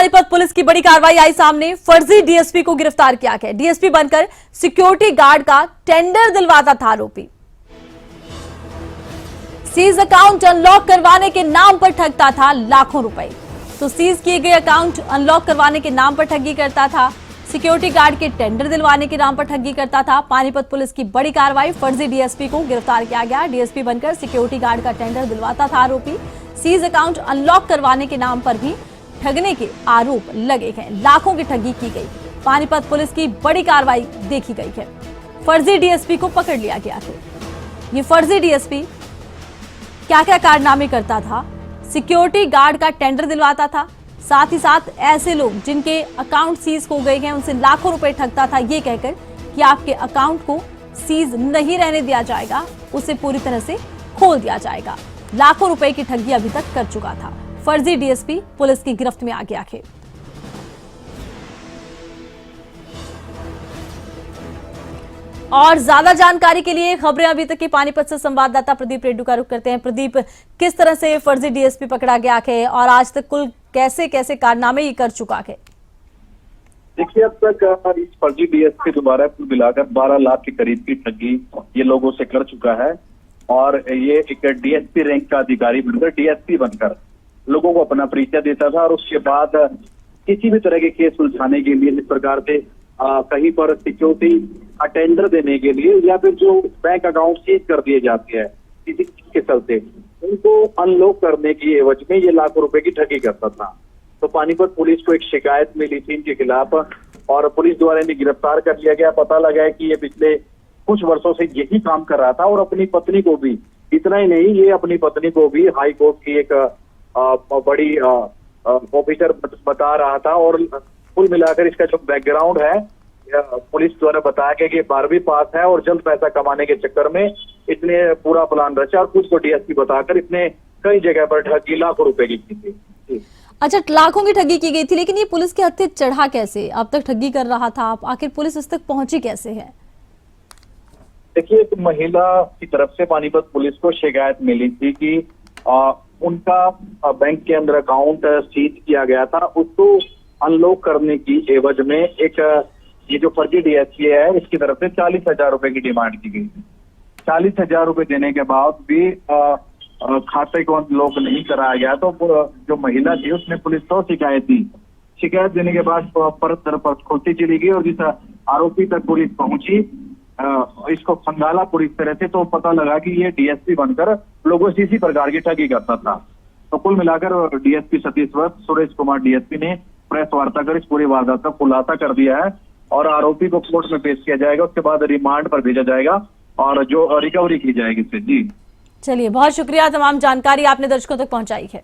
Panipat police की बड़ी कार्रवाई आई सामने। फर्जी डीएसपी को गिरफ्तार किया गया। डीएसपी बनकर सिक्योरिटी गार्ड का टेंडर दिलवाता था आरोपी। सीज अकाउंट अनलॉक करवाने के नाम पर ठगता था लाखों रुपए। तो सीज किए गए अकाउंट अनलॉक करवाने के नाम पर ठगी करता था, सिक्योरिटी गार्ड के टेंडर दिलवाने के नाम पर ठगी करता था। पानीपत पुलिस की बड़ी कार्रवाई, फर्जी डीएसपी को गिरफ्तार किया गया। डीएसपी बनकर सिक्योरिटी गार्ड का टेंडर दिलवाता था आरोपी। सीज अकाउंट अनलॉक करवाने के नाम पर भी ठगने के आरोप लगे हैं। लाखों की ठगी की गई। पानीपत पुलिस की बड़ी कार्रवाई देखी गई है। फर्जी डीएसपी को पकड़ लिया गया है। ये फर्जी डीएसपी क्या क्या कारनामे करता था? सिक्योरिटी गार्ड का टेंडर दिलवाता था, साथ ही साथ ऐसे लोग जिनके अकाउंट सीज हो गए हैं उनसे लाखों रुपए ठगता था, ये कहकर कि आपके अकाउंट को सीज नहीं रहने दिया जाएगा, उसे पूरी तरह से खोल दिया जाएगा। लाखों रुपए की ठगी अभी तक कर चुका था। फर्जी डीएसपी पुलिस की गिरफ्त में आ गया है। और ज्यादा जानकारी के लिए खबरें अभी तक की पानीपत से संवाददाता प्रदीप रेड्डू का रुख करते हैं। प्रदीप, किस तरह से फर्जी डीएसपी पकड़ा गया है और आज तक कुल कैसे कैसे कारनामे ये कर चुका है? देखिए, अब तक इस फर्जी डीएसपी दोबारा कुल मिलाकर 12 लाख के करीब की ठगी ये लोगों से कर चुका है। और ये एक डीएसपी रैंक का अधिकारी बनकर, डीएसपी बनकर लोगों को अपना परिचय देता था और उसके बाद किसी भी तरह के केस सुलझाने के लिए, जिस प्रकार से कहीं पर सिक्योरिटी टेंडर देने के लिए या फिर जो बैंक अकाउंट सीज कर दिए जाते हैं किसी के चलते, उनको अनलॉक करने की एवज में ये लाखों रुपए की ठगी करता था। तो पानीपत पुलिस को एक शिकायत मिली थी इनके खिलाफ और पुलिस द्वारा इन्हें गिरफ्तार कर लिया गया। पता लगा है कि ये पिछले कुछ वर्षों से यही काम कर रहा था और अपनी पत्नी को भी, इतना ही नहीं, ये अपनी पत्नी को भी हाई कोर्ट की एक बड़ी ऑफिसर बता रहा था। और कुल मिलाकर इसका जो बैकग्राउंड है, पुलिस द्वारा बताया गया कि 12वीं पास है और जल्द पैसा कमाने के चक्कर में इसने पूरा प्लान रचा और खुद को डीएसपी बताकर इसने कई जगह पर ठगी लाखों रुपए की थी। अच्छा, लाखों की ठगी की गई थी, लेकिन ये पुलिस के हत्थे चढ़ा कैसे? अब तक ठगी कर रहा था, आखिर पुलिस इस तक पहुंची कैसे है? देखिए, एक महिला की तरफ से पानीपत पुलिस को शिकायत मिली थी कि उनका बैंक के अंदर अकाउंट सीज किया गया था, उसको अनलॉक करने की एवज में एक ये जो फर्जी डीएसपी है इसकी तरफ से 40,000 रुपए की डिमांड की गई। 40,000 रुपए देने के बाद भी खाते को अनलॉक नहीं कराया गया। तो जो महिला थी उसने पुलिस को शिकायत दी। शिकायत देने के बाद परत दर परत खोलती चली गई और जिस आरोपी तक पुलिस पहुंची, इसको खंगाला पूरी तरह से, तो पता लगा कि ये डीएसपी बनकर लोगों से इसी प्रकार की ठगी करता था। तो कुल मिलाकर डीएसपी सतीश वत्स सुरेश कुमार डीएसपी ने प्रेस वार्ता कर इस पूरी वारदात का खुलासा कर दिया है और आरोपी को कोर्ट में पेश किया जाएगा। उसके बाद रिमांड पर भेजा जाएगा और जो रिकवरी की जाएगी इससे। जी चलिए, बहुत शुक्रिया, तमाम जानकारी आपने दर्शकों तक पहुंचाई है।